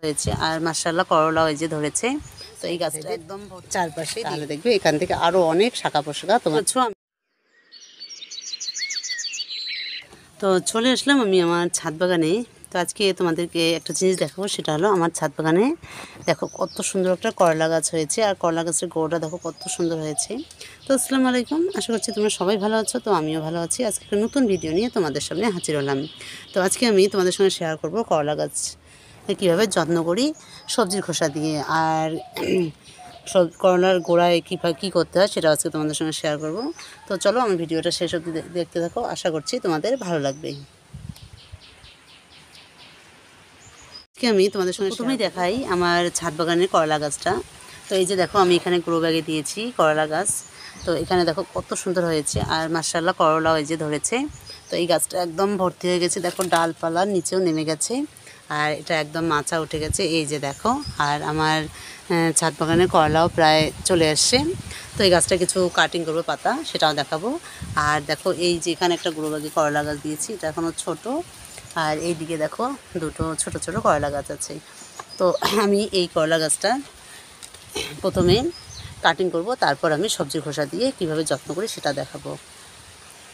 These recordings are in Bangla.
হয়েছে আর মাশাআল্লাহ করলা ওই যে ধরেছে। তো এই গাছটা একদম চারপাশে তাহলে দেখবে এখান থেকে আরো অনেক শাখা পোশাকা তোমার। তো চলে আসলাম আমি আমার ছাদ বাগানে। তো আজকে তোমাদেরকে একটা জিনিস দেখাবো, সেটা হলো আমার ছাদ বাগানে দেখো কত সুন্দর একটা করলা গাছ হয়েছে, আর করলা গাছের গোড়টা দেখো কত সুন্দর হয়েছে। তো আসসালামু আলাইকুম, আশা করছি তোমরা সবাই ভালো আছো। তো আমিও ভালো আছি। আজকে একটা নতুন ভিডিও নিয়ে তোমাদের সামনে হাজির হলাম। তো আজকে আমি তোমাদের সঙ্গে শেয়ার করব করলা গাছ কীভাবে যত্ন করি সবজির খোসা দিয়ে, আর সব করলার গোড়ায় কী করতে হয় সেটা আজকে তোমাদের সঙ্গে শেয়ার করব। তো চলো আমার ভিডিওটা শেষ অবধি দেখতে থাকো, আশা করছি তোমাদের ভালো লাগবে। আজকে আমি তোমাদের সঙ্গে প্রথমেই দেখাই আমার ছাদ বাগানের করলা গাছটা। তো এই যে দেখো আমি এখানে গ্রো ব্যাগে দিয়েছি করলা গাছ। তো এখানে দেখো কত সুন্দর হয়েছে, আর মাশাআল্লাহ করলা ওই যে ধরেছে। তো এই গাছটা একদম ভর্তি হয়ে গেছে, দেখো ডালপালা নিচেও নেমে গেছে, আর এটা একদম মাচা উঠে গেছে এই যে দেখো। আর আমার ছাদ বাগানের করলাও প্রায় চলে আসছে। তো এই গাছটা কিছু কাটিং করবো, পাতা সেটাও দেখাবো। আর দেখো এই যে এখানে একটা গ্রো ব্যাগে করলা গাছ দিয়েছি, এটা এখনও ছোটো। আর এই দিকে দেখো দুটো ছোট ছোট করলা গাছ আছে। তো আমি এই করলা গাছটা প্রথমে কাটিং করব, তারপর আমি সবজির খোসা দিয়ে কিভাবে যত্ন করি সেটা দেখাবো।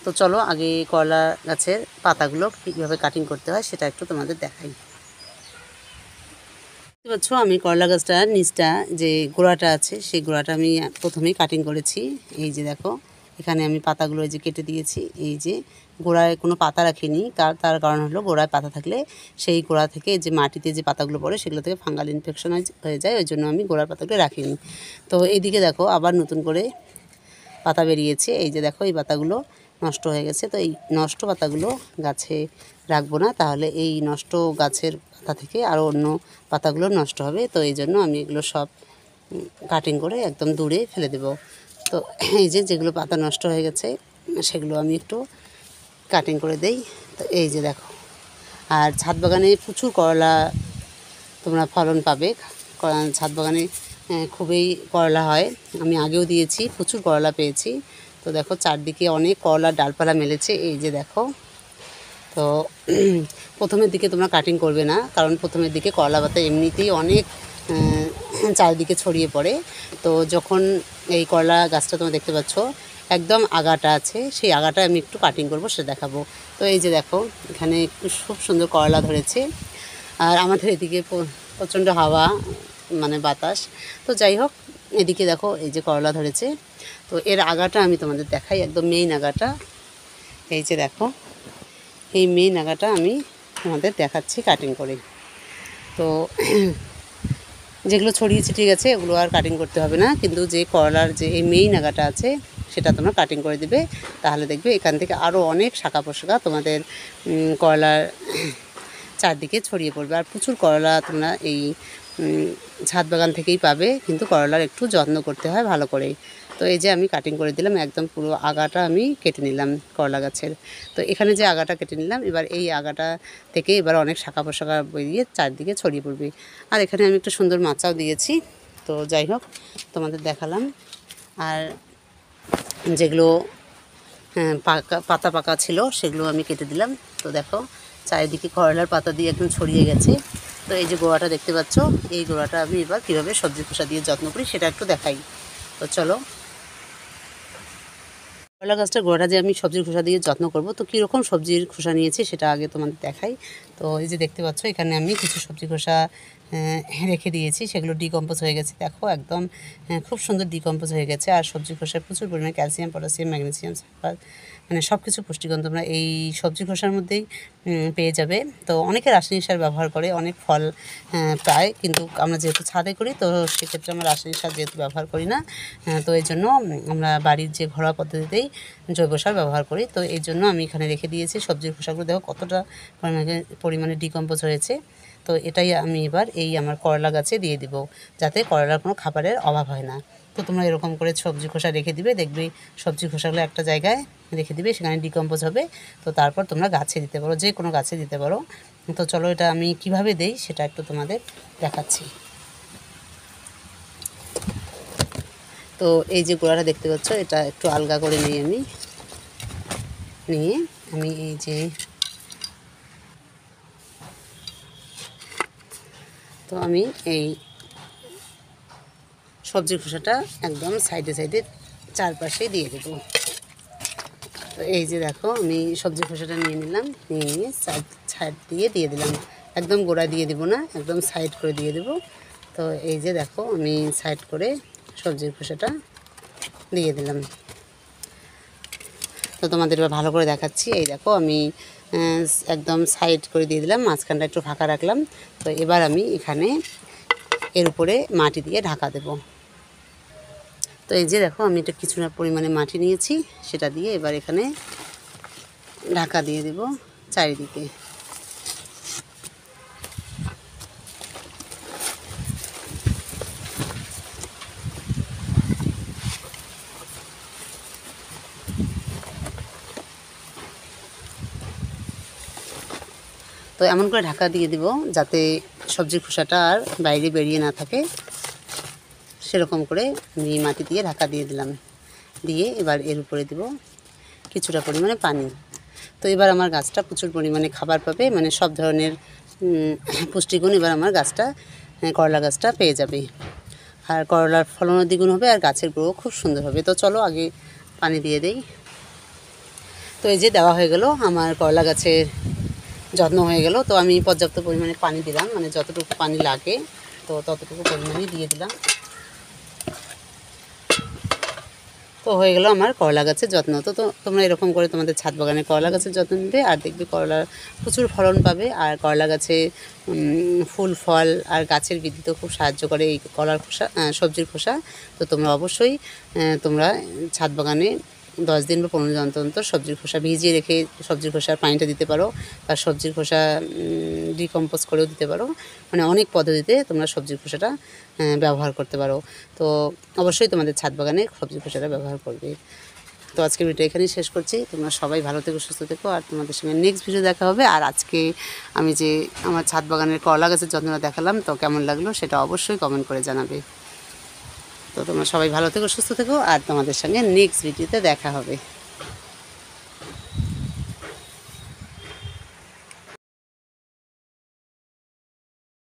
তো চলো আগে করলা গাছের পাতাগুলো কীভাবে কাটিং করতে হয় সেটা একটু তোমাদের দেখাই। দেখতে পাচ্ছ আমি করলা গাছটার নিচটা যে গোড়াটা আছে সেই গোড়াটা আমি প্রথমেই কাটিং করেছি। এই যে দেখো এখানে আমি পাতাগুলো এই যে কেটে দিয়েছি। এই যে গোড়ায় কোনো পাতা রাখিনি, তার কারণ হলো গোড়ায় পাতা থাকলে সেই গোড়া থেকে যে মাটিতে যে পাতাগুলো পড়ে সেগুলো থেকে ফাঙ্গাল ইনফেকশন হয়ে যায়, ওই জন্য আমি গোড়ার পাতাগুলো রাখিনি। তো এইদিকে দেখো আবার নতুন করে পাতা বেরিয়েছে। এই যে দেখো এই পাতাগুলো নষ্ট হয়ে গেছে। তো এই নষ্ট পাতাগুলো গাছে রাখবো না, তাহলে এই নষ্ট গাছের পাতা থেকে আরও অন্য পাতাগুলো নষ্ট হবে। তো এই জন্য আমি এগুলো সব কাটিং করে একদম দূরে ফেলে দেব। তো এই যে যেগুলো পাতা নষ্ট হয়ে গেছে সেগুলো আমি একটু কাটিং করে দেই। তো এই যে দেখো, আর ছাদ বাগানে প্রচুর করলা তোমরা ফলন পাবে। ছাদ বাগানে খুবই করলা হয়, আমি আগেও দিয়েছি, প্রচুর করলা পেয়েছি। তো দেখো চারদিকে অনেক করলার ডালপালা মেলেছে এই যে দেখো। তো প্রথমের দিকে তোমরা কাটিং করবে না, কারণ প্রথমের দিকে করলা পাতা এমনিতেই অনেক চারিদিকে ছড়িয়ে পড়ে। তো যখন এই করলা গাছটা তোমরা দেখতে পাচ্ছ একদম আগাটা আছে, সেই আগাটা আমি একটু কাটিং করব সেটা দেখাবো। তো এই যে দেখো এখানে খুব সুন্দর করলা ধরেছে, আর আমাদের এদিকে প্রচণ্ড হাওয়া মানে বাতাস। তো যাই হোক এদিকে দেখো এই যে করলা ধরেছে। তো এর আগাটা আমি তোমাদের দেখাই, একদম মেইন আগাটা। এই যে দেখো এই মেইন আগাটা আমি তোমাদের দেখাচ্ছি কাটিং করে। তো যেগুলো ছড়িয়ে ছিটিয়ে গেছে ওগুলো আর কাটিং করতে হবে না, কিন্তু যে করলার যে এই মেইন আগাটা আছে সেটা তোমরা কাটিং করে দেবে, তাহলে দেখবে এখান থেকে আরও অনেক শাখা পোশাকা তোমাদের করলার চারদিকে ছড়িয়ে পড়বে। আর প্রচুর করলা তোমরা এই ছাদ বাগান থেকেই পাবে, কিন্তু করলার একটু যত্ন করতে হয় ভালো করে। তো এই যে আমি কাটিং করে দিলাম, একদম পুরো আগাটা আমি কেটে নিলাম করলা গাছের। তো এখানে যে আগাটা কেটে নিলাম, এবার এই আগাটা থেকে এবার অনেক শাখা পোশাকা বেরিয়ে চারদিকে ছড়িয়ে পড়বে। আর এখানে আমি একটা সুন্দর মাচাও দিয়েছি। তো যাই হোক তোমাদের দেখালাম। আর যেগুলো পাতা পাকা ছিল সেগুলো আমি কেটে দিলাম। তো দেখো চারিদিকে করলার পাতা দিয়ে একদম ছড়িয়ে গেছে। তো এই যে গোড়াটা দেখতে পাচ্ছ, এই গোড়াটা আমি এবার কীভাবে সবজি খোসা দিয়ে যত্ন করি সেটা একটু দেখাই। তো চলো করলা গাছটার গোড়াটা যে আমি সবজির খোসা দিয়ে যত্ন করব, তো কীরকম সবজির খোসা নিয়েছি সেটা আগে তোমাদের দেখাই। তো এই যে দেখতে পাচ্ছ এখানে আমি কিছু সবজি খোসা রেখে দিয়েছি, সেগুলো ডিকম্পোজ হয়ে গেছে। দেখো একদম খুব সুন্দর ডিকম্পোজ হয়ে গেছে। আর সবজি খোসায় প্রচুর পরিমাণে ক্যালসিয়াম, পটাশিয়াম, ম্যাগনেসিয়াম, সালফার মানে সব কিছু পুষ্টিগুণ তোমরা এই সবজি খোসার মধ্যেই পেয়ে যাবে। তো অনেকে রাসায়নিক সার ব্যবহার করে অনেক ফল পায়, কিন্তু আমরা যেহেতু ছাদে করি তো সেক্ষেত্রে আমরা রাসায়নিক সার যেহেতু ব্যবহার করি না, তো এই জন্য আমরা বাড়ির যে ঘরোয়া পদ্ধতিতেই জৈব সার ব্যবহার করি। তো এই জন্য আমি এখানে রেখে দিয়েছি সবজির খোসাগুলো। দেখো কতটা পরিমাণে ডিকম্পোজ হয়েছে। তো এটাই আমি এবার এই আমার করলা গাছে দিয়ে দিব, যাতে করলার কোনো খাবারের অভাব হয় না। তো তোমরা এরকম করে সবজি খোসা রেখে দিবে, দেখবে সবজি খোসাগুলো একটা জায়গায় রেখে দিবে, সেখানে ডিকম্পোজ হবে। তো তারপর তোমরা গাছে দিতে পারো, যে কোনো গাছে দিতে পারো। তো চলো এটা আমি কিভাবে দেই সেটা একটু তোমাদের দেখাচ্ছি। তো এই যে গোড়াটা দেখতে পাচ্ছ, এটা একটু আলগা করে নিই আমি, নিয়ে আমি এই যে তো আমি এই সবজির খোসাটা একদম সাইডে সাইডে চারপাশেই দিয়ে দেবো। তো এই যে দেখো আমি সবজির খোসাটা নিয়ে নিলাম, নিয়ে সাইড দিয়ে দিলাম। একদম গোড়া দিয়ে দেবো না, একদম সাইড করে দিয়ে দেবো। তো এই যে দেখো আমি সাইড করে সবজির খোসাটা দিয়ে দিলাম। তো তোমাদের এবার ভালো করে দেখাচ্ছি। এই দেখো আমি একদম সাইড করে দিয়ে দিলাম, মাঝখানটা একটু ফাঁকা রাখলাম। তো এবার আমি এখানে এর উপরে মাটি দিয়ে ঢাকা দেব। তো এই যে দেখো আমি এটা কিছুটা পরিমাণে মাটি নিয়েছি, সেটা দিয়ে এবার এখানে ঢাকা দিয়ে দেব চারিদিকে। তো এমন করে ঢাকা দিয়ে দিব যাতে সবজির খোসাটা আর বাইরে বেরিয়ে না থাকে, সেরকম করে আমি মাটি দিয়ে ঢাকা দিয়ে দিলাম। দিয়ে এবার এর উপরে দেব কিছুটা পরিমাণে পানি। তো এবার আমার গাছটা প্রচুর পরিমাণে খাবার পাবে, মানে সব ধরনের পুষ্টিগুণ এবার আমার গাছটা, করলা গাছটা পেয়ে যাবে। আর করলার ফলনও দ্বিগুণ হবে আর গাছের গ্রো খুব সুন্দর হবে। তো চলো আগে পানি দিয়ে দেই। তো এই যে দেওয়া হয়ে গেল, আমার করলা গাছের যত্ন হয়ে গেল। তো আমি পর্যাপ্ত পরিমাণে পানি দিলাম, মানে যতটুকু পানি লাগে তো ততটুকু পরিমাণে দিয়ে দিলাম। তো হয়ে গেল আমার করলা গাছের যত্ন। তো তোমরা এরকম করে তোমাদের ছাদ বাগানে করলা গাছের যত্ন নেবে, আর দেখবে করলার প্রচুর ফলন পাবে। আর করলা গাছে ফুল ফল আর গাছের বৃদ্ধিতেও খুব সাহায্য করে এই কলার খোসা, সবজির খোসা। তো তোমরা অবশ্যই তোমরা ছাদ বাগানে 10 দিন বা 15 দিন অন্তর অন্তর সবজির খোসা ভিজিয়ে রেখে সবজির খোসার পানিটা দিতে পারো, বা সবজির খোসা ডিকম্পোজ করেও দিতে পারো। মানে অনেক পদ্ধতিতে তোমরা সবজির খোসাটা ব্যবহার করতে পারো। তো অবশ্যই তোমাদের ছাদ বাগানে সবজির খোসাটা ব্যবহার করবে। তো আজকের ভিডিও এখানেই শেষ করছি। তোমরা সবাই ভালো থেকো, সুস্থ থেকো, আর তোমাদের সঙ্গে নেক্সট ভিডিও দেখা হবে। আর আজকে আমি যে আমার ছাদ বাগানের করলা গাছের যত্নটা দেখালাম, তো কেমন লাগলো সেটা অবশ্যই কমেন্ট করে জানাবে। তো তোমরা সবাই ভালো থেকো, সুস্থ থেকো, আর তোমাদের সঙ্গে নেক্সট ভিডিওতে দেখা হবে।